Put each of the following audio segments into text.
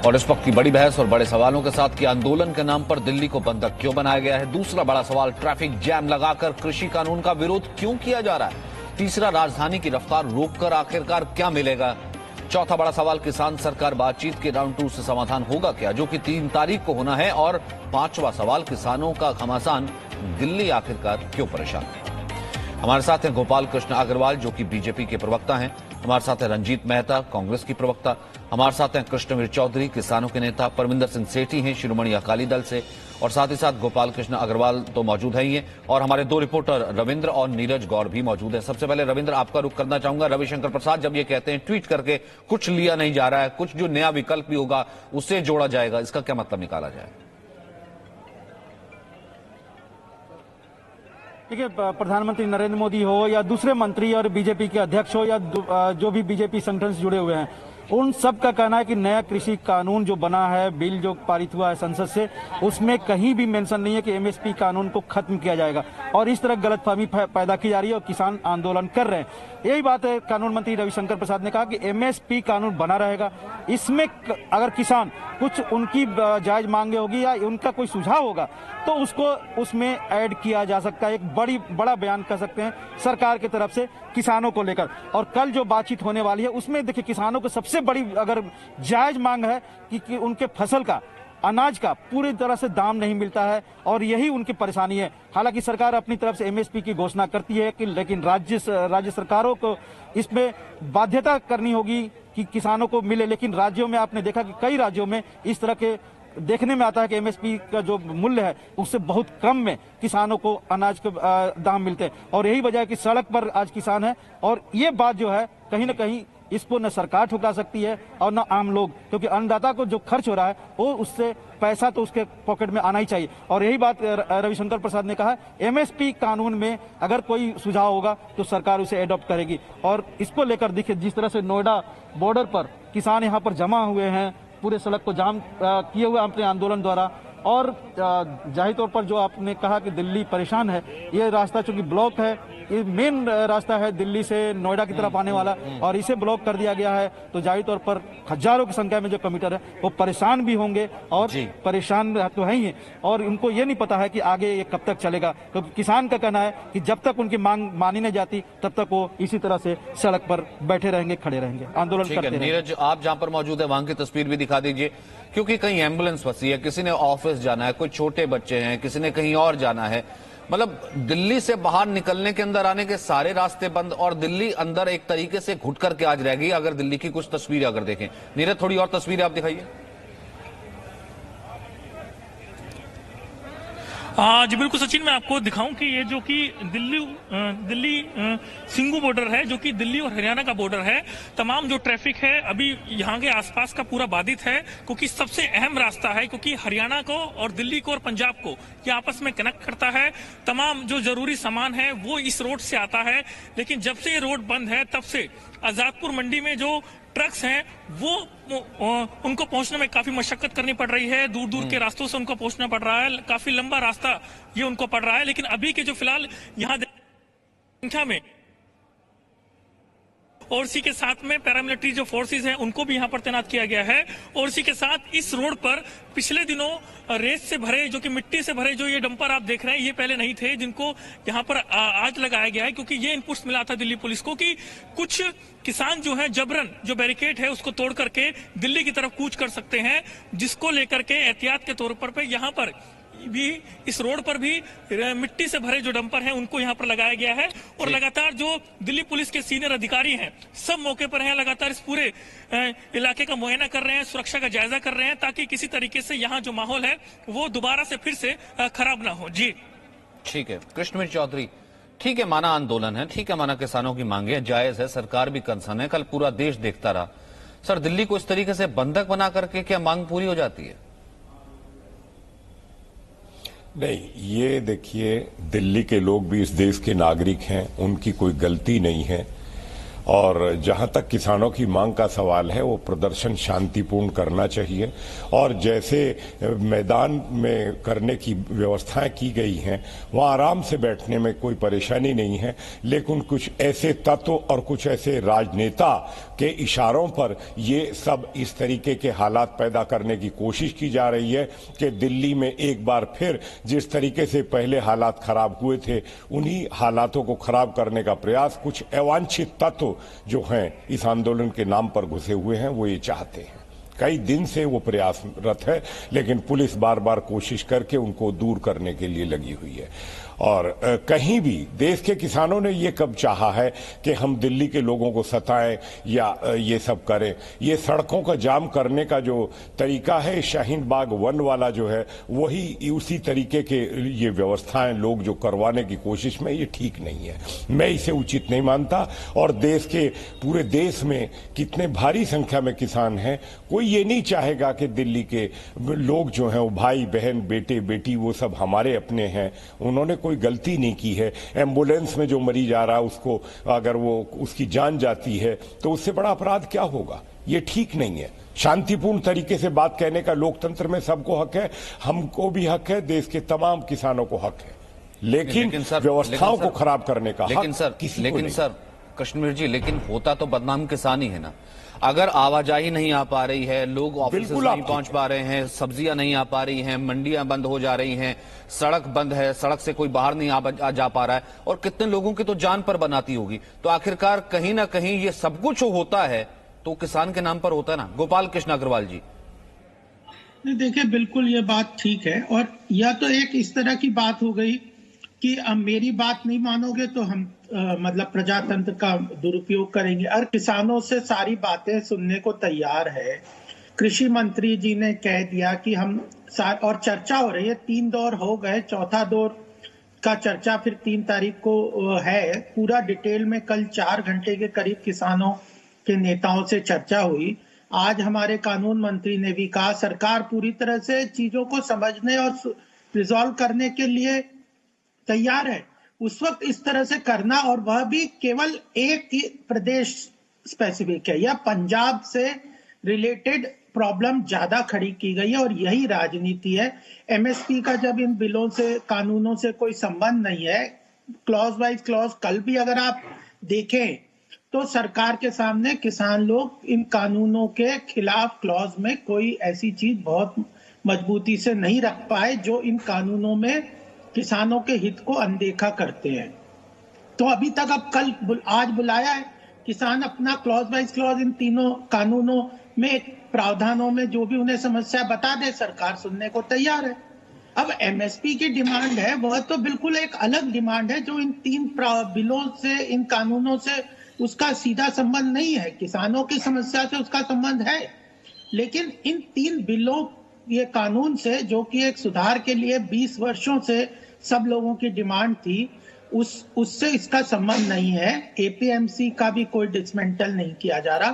और इस वक्त की बड़ी बहस और बड़े सवालों के साथ कि आंदोलन के नाम पर दिल्ली को बंधक क्यों बनाया गया है। दूसरा बड़ा सवाल, ट्रैफिक जैम लगाकर कृषि कानून का विरोध क्यों किया जा रहा है। तीसरा, राजधानी की रफ्तार रोककर आखिरकार क्या मिलेगा। चौथा बड़ा सवाल, किसान सरकार बातचीत के राउंड 2 से समाधान होगा क्या, जो कि 3 तारीख को होना है। और पांचवा सवाल, किसानों का घमासान, दिल्ली आखिरकार क्यों परेशान है। हमारे साथ हैं गोपाल कृष्ण अग्रवाल, जो कि बीजेपी के प्रवक्ता हैं। हमारे साथ हैं रंजीत मेहता, कांग्रेस की प्रवक्ता। हमारे साथ हैं कृष्णवीर चौधरी, किसानों के नेता। परमिंदर सिंह सेठी हैं शिरोमणि अकाली दल से, और साथ ही साथ गोपाल कृष्ण अग्रवाल तो मौजूद है ही हैं। और हमारे 2 रिपोर्टर रविंद्र और नीरज गौर भी मौजूद हैं। सबसे पहले रविंद्र, आपका रुख करना चाहूंगा। रविशंकर प्रसाद जब ये कहते हैं ट्वीट करके कुछ लिया नहीं जा रहा है, कुछ जो नया विकल्प भी होगा उससे जोड़ा जाएगा, इसका क्या मतलब निकाला जाए। देखिए, प्रधानमंत्री नरेंद्र मोदी हो या दूसरे मंत्री और बीजेपी के अध्यक्ष हो या जो भी बीजेपी संगठन से जुड़े हुए हैं, उन सब का कहना है कि नया कृषि कानून जो बना है, बिल जो पारित हुआ है संसद से, उसमें कहीं भी मेंशन नहीं है कि एमएसपी कानून को खत्म किया जाएगा। और इस तरह गलतफहमी पैदा की जा रही है और किसान आंदोलन कर रहे हैं। यही बात है, कानून मंत्री रविशंकर प्रसाद ने कहा कि एमएसपी कानून बना रहेगा। इसमें अगर किसान कुछ उनकी जायज मांगे होगी या उनका कोई सुझाव होगा तो उसको उसमें ऐड किया जा सकता है। एक बड़ा बयान कर सकते हैं सरकार की तरफ से किसानों को लेकर। और कल जो बातचीत होने वाली है उसमें देखिए, किसानों को सबसे बड़ी अगर जायज मांग है कि उनके फसल का, अनाज का पूरी तरह से दाम नहीं मिलता है और यही उनकी परेशानी है। हालांकि सरकार अपनी तरफ से एमएसपी की घोषणा करती है कि लेकिन राज्य सरकारों को इसमें बाध्यता करनी होगी कि किसानों को मिले। लेकिन राज्यों में आपने देखा कि कई राज्यों में इस तरह के देखने में आता है कि एमएसपी का जो मूल्य है उससे बहुत कम में किसानों को अनाज के दाम मिलते हैं। और यही वजह है कि सड़क पर आज किसान है। और ये बात जो है कहीं ना कहीं इसको न सरकार ठुकरा सकती है और न आम लोग, क्योंकि अन्नदाता को जो खर्च हो रहा है वो उससे पैसा तो उसके पॉकेट में आना ही चाहिए। और यही बात रविशंकर प्रसाद ने कहा, एमएसपी कानून में अगर कोई सुझाव होगा तो सरकार उसे एडॉप्ट करेगी। और इसको लेकर देखिए, जिस तरह से नोएडा बॉर्डर पर किसान यहाँ पर जमा हुए हैं, पूरे सड़क को जाम किए हुए अपने आंदोलन द्वारा। और जाहिर तौर पर जो आपने कहा कि दिल्ली परेशान है, ये रास्ता चूंकि ब्लॉक है, ये मेन रास्ता है दिल्ली से नोएडा की तरफ आने वाला, और इसे ब्लॉक कर दिया गया है तो जाहिर तौर पर हजारों की संख्या में जो कम्यूटर है वो परेशान भी होंगे। और परेशान तो है ही, और उनको ये नहीं पता है कि आगे ये कब तक चलेगा। क्योंकि किसान का कहना है कि जब तक उनकी मांग मानी नहीं जाती तब तक वो इसी तरह से सड़क पर बैठे रहेंगे, खड़े रहेंगे, आंदोलन करते रहेंगे। नीरज, आप जहां पर मौजूद है वहां की तस्वीर भी दिखा दीजिए, क्योंकि कहीं एम्बुलेंस फंसी है, किसी ने ऑफिस जाना है, कोई छोटे बच्चे हैं, किसी ने कहीं और जाना है। मतलब दिल्ली से बाहर निकलने के, अंदर आने के सारे रास्ते बंद, और दिल्ली अंदर एक तरीके से घुट करके आज रहेगी। अगर दिल्ली की कुछ तस्वीरें अगर देखें, नीरज थोड़ी और तस्वीरें आप दिखाइए। जी बिल्कुल सचिन, मैं आपको दिखाऊं कि ये जो कि दिल्ली सिंगू बॉर्डर है, जो कि दिल्ली और हरियाणा का बॉर्डर है। तमाम जो ट्रैफिक है अभी यहाँ के आसपास का पूरा बाधित है, क्योंकि सबसे अहम रास्ता है, क्योंकि हरियाणा को और दिल्ली को और पंजाब को ये आपस में कनेक्ट करता है। तमाम जो जरूरी सामान है वो इस रोड से आता है। लेकिन जब से ये रोड बंद है तब से आजादपुर मंडी में जो ट्रक्स हैं वो उनको पहुंचने में काफी मशक्कत करनी पड़ रही है। दूर दूर के रास्तों से उनको पहुंचना पड़ रहा है, काफी लंबा रास्ता ये उनको पड़ रहा है। लेकिन अभी के जो फिलहाल यहाँ संख्या में, और इसी के साथ में पैरामिलिट्री जो फोर्सेस हैं उनको भी यहाँ पर तैनात किया गया है। और इसी के साथ इस रोड पर पिछले दिनों रेत से भरे, जो कि मिट्टी से भरे जो ये डंपर आप देख रहे हैं, ये पहले नहीं थे, जिनको यहाँ पर आज लगाया गया है। क्योंकि ये इनपुट्स मिला था दिल्ली पुलिस को कि कुछ किसान जो है जबरन जो बैरिकेड है उसको तोड़ करके दिल्ली की तरफ कूच कर सकते हैं, जिसको लेकर के एहतियात के तौर पर यहाँ पर भी, इस रोड पर भी मिट्टी से भरे जो डंपर हैं उनको यहाँ पर लगाया गया है। और लगातार जो दिल्ली पुलिस के सीनियर अधिकारी हैं सब मौके पर हैं, लगातार इस पूरे इलाके का मुआयना कर रहे हैं, सुरक्षा का जायजा कर रहे हैं, ताकि किसी तरीके से यहाँ जो माहौल है वो दोबारा से फिर से खराब ना हो। जी ठीक है कृष्णवीर चौधरी, ठीक है, माना आंदोलन है, ठीक है, माना किसानों की मांगे जायज है, सरकार भी कंसर्न है, कल पूरा देश देखता रहा। सर, दिल्ली को इस तरीके से बंधक बना करके क्या मांग पूरी हो जाती है? नहीं, ये देखिए, दिल्ली के लोग भी इस देश के नागरिक हैं, उनकी कोई गलती नहीं है। और जहां तक किसानों की मांग का सवाल है वो प्रदर्शन शांतिपूर्ण करना चाहिए और जैसे मैदान में करने की व्यवस्थाएं की गई हैं वहां आराम से बैठने में कोई परेशानी नहीं है, लेकिन कुछ ऐसे तत्व और कुछ ऐसे राजनेता के इशारों पर ये सब इस तरीके के हालात पैदा करने की कोशिश की जा रही है कि दिल्ली में एक बार फिर जिस तरीके से पहले हालात खराब हुए थे उन्हीं हालातों को खराब करने का प्रयास कुछ अवांछित तत्व जो हैं इस आंदोलन के नाम पर घुसे हुए हैं वो ये चाहते हैं। कई दिन से वो प्रयासरत है, लेकिन पुलिस बार बार कोशिश करके उनको दूर करने के लिए लगी हुई है। और कहीं भी देश के किसानों ने ये कब चाहा है कि हम दिल्ली के लोगों को सताएं या ये सब करें। ये सड़कों का जाम करने का जो तरीका है शाहीन बाग 1 वाला जो है वही उसी तरीके के ये व्यवस्थाएं लोग जो करवाने की कोशिश में, ये ठीक नहीं है। मैं इसे उचित नहीं मानता। और देश के पूरे देश में कितने भारी संख्या में किसान हैं, कोई ये नहीं चाहेगा कि दिल्ली के लोग जो हैं वो भाई बहन बेटे बेटी वो सब हमारे अपने हैं। उन्होंने कोई गलती नहीं की है। एम्बुलेंस में जो मरीज आ रहा है उसको अगर वो उसकी जान जाती है तो उससे बड़ा अपराध क्या होगा। ये ठीक नहीं है। शांतिपूर्ण तरीके से बात कहने का लोकतंत्र में सबको हक है, हमको भी हक है, देश के तमाम किसानों को हक है, लेकिन व्यवस्थाओं को खराब करने का हक किसी को नहीं। सर कश्मीर जी, लेकिन होता तो बदनाम किसान ही है ना। अगर आवाजाही नहीं आ पा रही है, लोग ऑफिस नहीं पहुंच पा रहे हैं, सब्जियां नहीं आ पा रही हैं, मंडियां बंद हो जा रही हैं, सड़क बंद है, सड़क से कोई बाहर नहीं आ जा पा रहा है, और कितने लोगों की तो जान पर बनाती होगी। तो आखिरकार कहीं ना कहीं ये सब कुछ होता है तो किसान के नाम पर होता है ना। गोपाल कृष्ण अग्रवाल जी। देखिए, बिल्कुल ये बात ठीक है। और यह तो एक इस तरह की बात हो गई कि अब मेरी बात नहीं मानोगे तो हम मतलब प्रजातंत्र का दुरुपयोग करेंगे। और किसानों से सारी बातें सुनने को तैयार है। कृषि मंत्री जी ने कह दिया कि हम और चर्चा हो रही है, 3 दौर हो गए, चौथा दौर का चर्चा फिर 3 तारीख को है। पूरा डिटेल में कल 4 घंटे के करीब किसानों के नेताओं से चर्चा हुई। आज हमारे कानून मंत्री ने भी कहा सरकार पूरी तरह से चीजों को समझने और रिजॉल्व करने के लिए तैयार है। उस वक्त इस तरह से करना, और वह भी केवल एक ही प्रदेश स्पेसिफिक है, या पंजाब से रिलेटेड प्रॉब्लम ज्यादा खड़ी की गई है और यही राजनीति है। एमएसपी का जब इन बिलों से कानूनों से कोई संबंध नहीं है, क्लॉज वाइज क्लॉज कल भी अगर आप देखें तो सरकार के सामने किसान लोग इन कानूनों के खिलाफ क्लॉज में कोई ऐसी चीज बहुत मजबूती से नहीं रख पाए जो इन कानूनों में किसानों के हित को अनदेखा करते हैं। तो अभी तक अब आज बुलाया है, किसान अपना क्लॉज वाइज क्लॉज इन तीनों कानूनों में प्रावधानों में जो भी उन्हें समस्या बता दे, सरकार सुनने को तैयार है। अब एमएसपी की डिमांड है, वह तो बिल्कुल एक अलग डिमांड है जो इन 3 बिलों से, इन कानूनों से उसका सीधा संबंध नहीं है। किसानों की समस्या से उसका संबंध है, लेकिन इन 3 बिलों, ये कानून से, जो कि एक सुधार के लिए 20 वर्षों से सब लोगों की डिमांड थी, उससे इसका संबंध नहीं है। एपीएमसी का भी कोई डिसमेंटल नहीं किया जा रहा।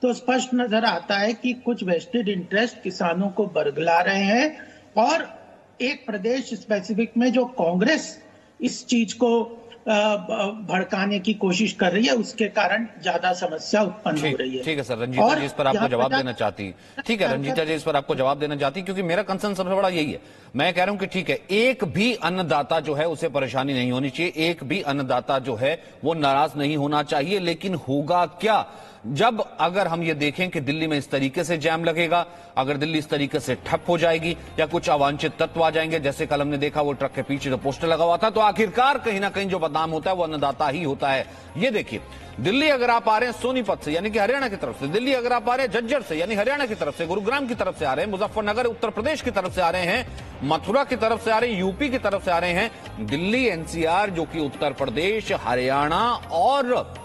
तो स्पष्ट नजर आता है कि कुछ वेस्टेड इंटरेस्ट किसानों को बरगला रहे हैं और एक प्रदेश स्पेसिफिक में जो कांग्रेस इस चीज को भड़काने की कोशिश कर रही है, उसके कारण ज्यादा समस्या उत्पन्न हो रही है। ठीक है सर, रंजीता जी इस पर आपको जवाब देना चाहती। ठीक है रंजीता जी, इस पर आपको जवाब देना चाहती, क्योंकि मेरा कंसर्न सबसे बड़ा यही है। मैं कह रहा हूं कि ठीक है, एक भी अन्नदाता जो है उसे परेशानी नहीं होनी चाहिए, एक भी अन्नदाता जो है वो नाराज नहीं होना चाहिए, लेकिन होगा क्या जब अगर हम ये देखें कि दिल्ली में इस तरीके से जैम लगेगा, अगर दिल्ली इस तरीके से ठप हो जाएगी या कुछ अवांछित तत्व आ जाएंगे, जैसे कल हमने देखा वो ट्रक के पीछे जो पोस्टर लगा हुआ था, तो आखिरकार कहीं ना कहीं जो बदनाम होता है वो अन्नदाता ही होता है। ये देखिए, दिल्ली अगर आप आ रहे हैं सोनीपत से यानी कि हरियाणा की तरफ से, दिल्ली अगर आप आ रहे हैं झज्जर से यानी हरियाणा की तरफ से, गुरुग्राम की तरफ से आ रहे हैं, मुजफ्फरनगर उत्तर प्रदेश की तरफ से आ रहे हैं, मथुरा की तरफ से आ रहे हैं, यूपी की तरफ से आ रहे हैं, दिल्ली एनसीआर जो कि उत्तर प्रदेश, हरियाणा और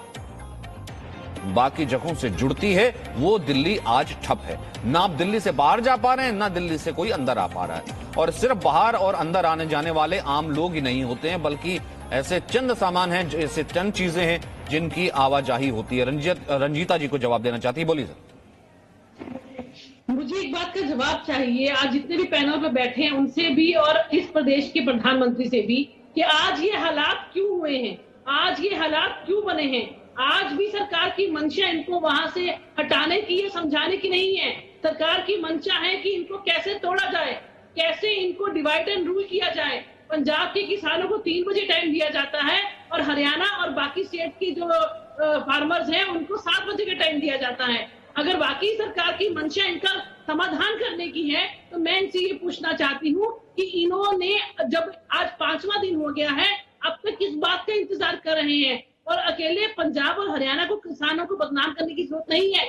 बाकी जगहों से जुड़ती है, वो दिल्ली आज ठप है। ना आप दिल्ली से बाहर जा पा रहे हैं, ना दिल्ली से कोई अंदर आ पा रहा है। और सिर्फ बाहर और अंदर आने जाने वाले आम लोग ही नहीं होते हैं, बल्कि ऐसे चंद सामान हैं, ऐसे चंद चीजें हैं जिनकी आवाजाही होती है। रंजीता जी को जवाब देना चाहती है, बोलिए सर। मुझे एक बात का जवाब चाहिए, आज जितने भी पैनल पर बैठे हैं उनसे भी और इस प्रदेश के प्रधानमंत्री से भी, कि आज ये हालात क्यों हुए हैं, आज ये हालात क्यों बने हैं। आज भी सरकार की मंशा इनको वहां से हटाने की है, समझाने की नहीं है। सरकार की मंशा है कि इनको कैसे तोड़ा जाए, कैसे इनको डिवाइड एंड रूल किया जाए। पंजाब के किसानों को 3 बजे टाइम दिया जाता है और हरियाणा और बाकी स्टेट की जो फार्मर्स हैं उनको 7 बजे का टाइम दिया जाता है। अगर वाकई सरकार की मंशा इनका समाधान करने की है तो मैं इनसे ये पूछना चाहती हूँ कि इन्होंने जब आज 5वां दिन हो गया है, अब तक किस बात का इंतजार कर रहे हैं? और अकेले पंजाब और हरियाणा को किसानों को बदनाम करने की जरूरत नहीं है।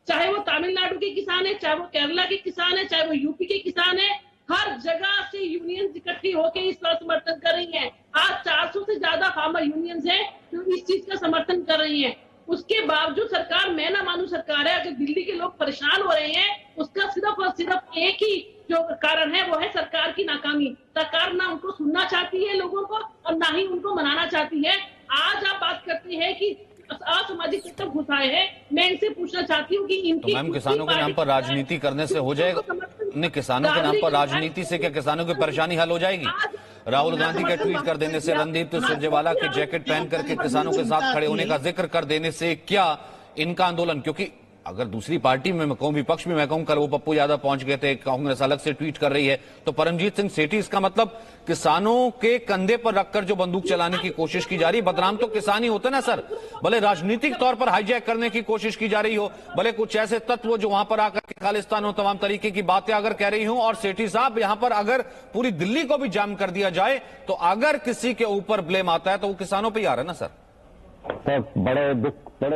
चाहे वो तमिलनाडु के किसान है, चाहे वो केरला के किसान है, चाहे वो यूपी के किसान है, हर जगह से यूनियन इकट्ठी होकर इसका समर्थन कर रही हैं। आज 400 से ज्यादा फार्मर यूनियंस हैं जो इस चीज का समर्थन कर रही हैं। उसके बावजूद सरकार, मैं ना मानू सरकार है, अगर दिल्ली के लोग परेशान हो रहे हैं उसका सिर्फ और सिर्फ एक ही जो कारण है वो है सरकार की नाकामी। सरकार ना उनको सुनना चाहती है लोगों को और ना ही उनको मनाना चाहती है। आज आप बात करते हैं कि असामाजिक तत्व घुसाए हैं, मैं इनसे पूछना चाहती हूँ कि इनकी तो मैम किसानों के नाम पर राजनीति करने से हो जाएगा? नहीं, किसानों के नाम पर राजनीति से क्या किसानों की परेशानी हल हो जाएगी? राहुल गांधी के ट्वीट कर देने से, रणदीप सुरजेवाला की जैकेट पहन करके किसानों के साथ खड़े होने का जिक्र कर देने से क्या इनका आंदोलन, क्योंकि अगर दूसरी पार्टी में मैं कहूं, विपक्ष में मैं कहूं, कल वो पप्पू यादव पहुंच गए थे, कांग्रेस अलग से ट्वीट कर रही है, तो परमजीत सिंह सेठी, इसका मतलब किसानों के कंधे पर रखकर जो बंदूक चलाने की कोशिश की जा रही है, बदनाम तो किसान ही होते ना सर। भले राजनीतिक तौर पर हाईजैक करने की कोशिश की जा रही हो, भले कुछ ऐसे तत्व जो वहां पर आकर के खालिस्तान और तमाम तरीके की बातें अगर कह रही हूं, और सेठी साहब यहां पर अगर पूरी दिल्ली को भी जाम कर दिया जाए तो अगर किसी के ऊपर ब्लेम आता है तो वो किसानों पर ही आ रहा है ना सर। बड़े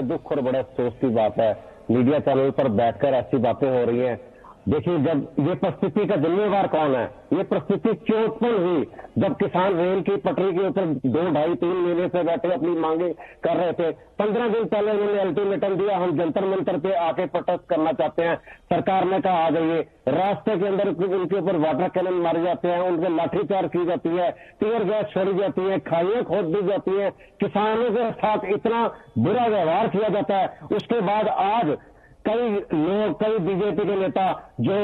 दुख और बड़े अफसोस की बात है, मीडिया चैनल पर बैठकर ऐसी बातें हो रही हैं। देखिए, जब ये परिस्थिति का जिम्मेवार कौन है? ये परिस्थिति क्यों उत्पन्न हुई? जब किसान रेल की पटरी के ऊपर 2, 2.5, 3 महीने से बैठे अपनी मांगे कर रहे थे, 15 दिन पहले उन्होंने अल्टीमेटम दिया, हम जंतर मंतर पे आके प्रोटेस्ट करना चाहते हैं। सरकार ने कहा आ जाइए। रास्ते के अंदर उनके ऊपर वाटर कैनन मारे जाते हैं, उनके लाठीचार्ज की जाती है, टीयर गैस छोड़ी जाती है, खाइयां खोद दी जाती है, किसानों के साथ इतना बुरा व्यवहार किया जाता है। उसके बाद आज कई लोग, कई बीजेपी के नेता जो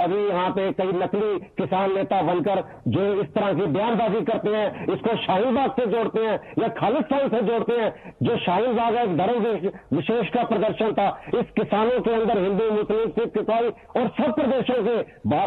अभी यहाँ पे कई नकली किसान नेता बनकर जो इस तरह की बयानबाजी करते हैं, इसको शाहीन बाग से जोड़ते हैं या खालिस्तान से जोड़ते हैं। जो शाहीन बाग एक धर्म विशेष का प्रदर्शन था, इस किसानों के अंदर हिंदू, मुस्लिम, सिख, ईसाई और सब प्रदेशों के,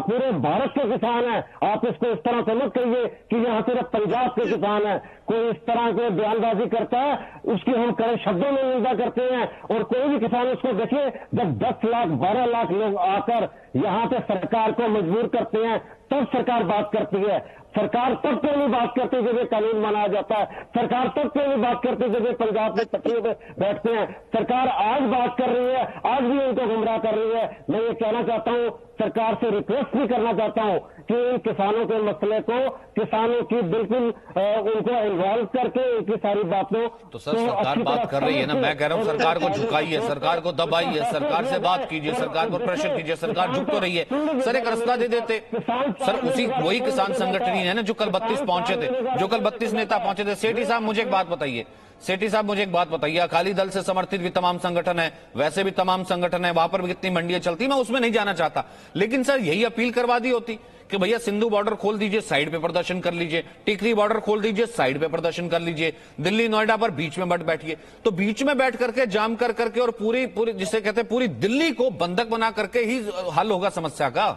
पूरे भारत के किसान हैं। आप इसको इस तरह से मत कहिए कि यहाँ सिर्फ पंजाब के किसान है। कोई इस तरह के बयानबाजी करता है उसकी हम कड़े शब्दों में निंदा करते हैं, और कोई भी किसान उसको देखिए, जब 10 लाख 12 लाख लोग आकर यहाँ पे सरकार को मजबूर करते हैं तब सरकार बात करती है। सरकार तब क्यों नहीं बात करती जब ये कानून मनाया जाता है? सरकार तब क्यों नहीं बात करती जब ये पंजाब में पटरियों पे बैठते हैं? सरकार आज बात कर रही है, आज भी उनको गुमराह कर रही है। मैं ये कहना चाहता हूँ, सरकार से रिक्वेस्ट भी करना चाहता हूँ कि इन किसानों के मसले को, किसानों की बिल्कुल उनको इन्वॉल्व करके उनकी सारी बातों तो सर सरकार बात कर रही है ना, मैं कह रहा हूँ सरकार को झुकाइए, सरकार को दबाइए, सरकार से बात कीजिए, सरकार पर प्रेशर कीजिए। सरकार झुक तो रही है सर, एक रास्ता दे देते सर। उसी वही किसान संगठन है ना जो कल 32 पहुंचे थे, जो कल 32 नेता पहुंचे थे। सेठी साहब मुझे एक बात बताइए, सेठी साहब मुझे एक बात बताइए, अकाली दल से समर्थित भी तमाम संगठन है, वैसे भी तमाम संगठन है, वहां पर भी कितनी मंडियां चलती, मैं उसमें नहीं जाना चाहता, लेकिन सर यही अपील करवा दी होती कि भैया सिंधु बॉर्डर खोल दीजिए, साइड पे प्रदर्शन कर लीजिए, टिकरी बॉर्डर खोल दीजिए, साइड पे प्रदर्शन कर लीजिए, दिल्ली नोएडा पर बीच में बैठिए। तो बीच में बैठ करके जाम कर करके और पूरी जिसे कहते हैं पूरी दिल्ली को बंधक बना करके ही हल होगा समस्या का।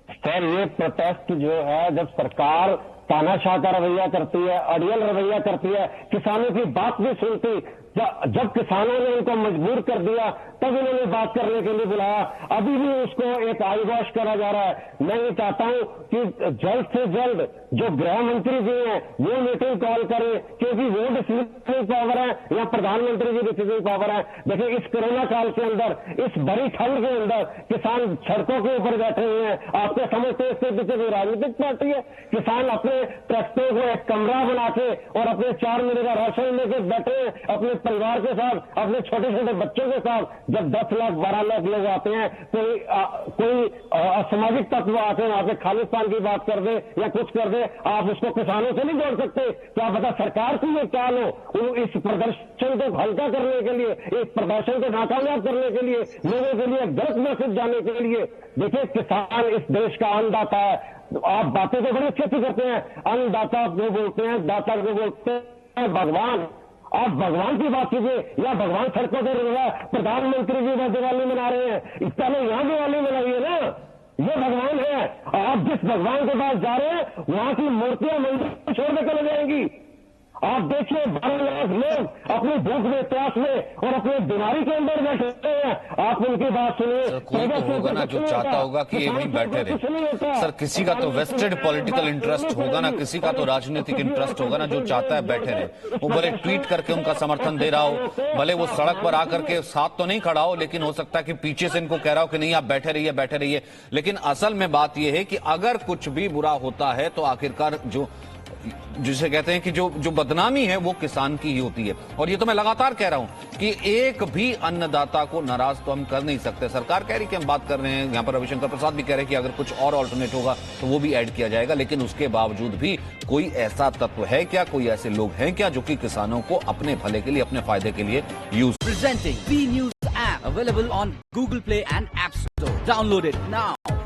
सर, ये प्रोटेस्ट जो है, जब सरकार तानाशाह का रवैया करती है, अड़ियल रवैया करती है, किसानों की बात भी सुनती, जब किसानों ने उनको मजबूर कर दिया तब इन्होंने बात करने के लिए बुलाया, अभी भी उसको एक आई वॉश करा जा रहा है। मैं ये चाहता हूं कि जल्द से जल्द जो गृह मंत्री जी हैं वो मीटिंग कॉल करें, क्योंकि वो डिसीजन पावर है या प्रधानमंत्री की डिसीजन पावर है। देखिए, इस कोरोना काल के अंदर, इस बड़ी ठंड के अंदर किसान सड़कों के ऊपर बैठे हुए हैं। आपको समझते हैं इसके पीछे कोई राजनीतिक पार्टी है? किसान अपने ट्रैक्टरों को एक कमरा बना के और अपने 4 महीने का राशन लेके बैठे अपने परिवार के साथ, अपने छोटे छोटे बच्चों के साथ। जब 10 लाख 12 लाख लोग आते हैं, कोई असामाजिक तत्व आते हैं, वहां पे खालिस्तान की बात कर दे या कुछ कर दे, आप उसको किसानों से नहीं जोड़ सकते। क्या पता सरकार की ये चाल हो, इस प्रदर्शन को हल्का करने के लिए, इस प्रदर्शन को नाकामयाब करने के लिए, लोगों के लिए गलत मैसेज जाने के लिए। देखिए, किसान इस देश का अन्नदाता है। आप बातें तो बड़ी अच्छी अच्छी करते हैं, अन्नदाता को बोलते हैं, दाता को बोलते हैं भगवान। आप भगवान की बात कीजिए, या भगवान सड़कों पर प्रधानमंत्री जी बस दिवाली मना रहे हैं, इस पहले यहाँ दिवाली मनाइए ना। ये भगवान है, आप जिस भगवान के पास जा रहे हैं वहां की मूर्तियां मंदिर छोड़ के चले जाएंगी। आप देखिए 12 लाख लोग अपनी भूख में, प्यास में और अपनी बीमारी के अंदर बैठे हैं, आप उनकी बात सुनिए। सर कोई तो होगा ना जो चाहता होगा कि ये वहीं बैठे रहे। सर किसी का तो वेस्टेड पॉलिटिकल इंटरेस्ट होगा ना, किसी का तो राजनीतिक इंटरेस्ट होगा ना जो चाहता है बैठे रहे। वो भले ट्वीट करके उनका समर्थन दे रहा हो, भले वो सड़क पर आकर के साथ तो नहीं खड़ा हो, लेकिन हो सकता है कि पीछे से इनको कह रहा हो कि नहीं आप बैठे रहिए बैठे रहिए। लेकिन असल में बात यह है कि अगर कुछ भी बुरा होता है तो आखिरकार जिसे कहते हैं कि जो बदनामी है वो किसान की ही होती है। और ये तो मैं लगातार कह रहा हूं कि एक भी अन्नदाता को नाराज तो हम कर नहीं सकते। सरकार कह रही कि हम बात कर रहे हैं, यहां पर रविशंकर प्रसाद भी कह रहे हैं कि अगर कुछ और ऑल्टरनेट होगा तो वो भी ऐड किया जाएगा, लेकिन उसके बावजूद भी कोई ऐसा तत्व है क्या, कोई ऐसे लोग हैं क्या जो कि किसानों को अपने भले के लिए, अपने फायदे के लिए use. Presenting B News app available on Google Play and App Store. Download it now.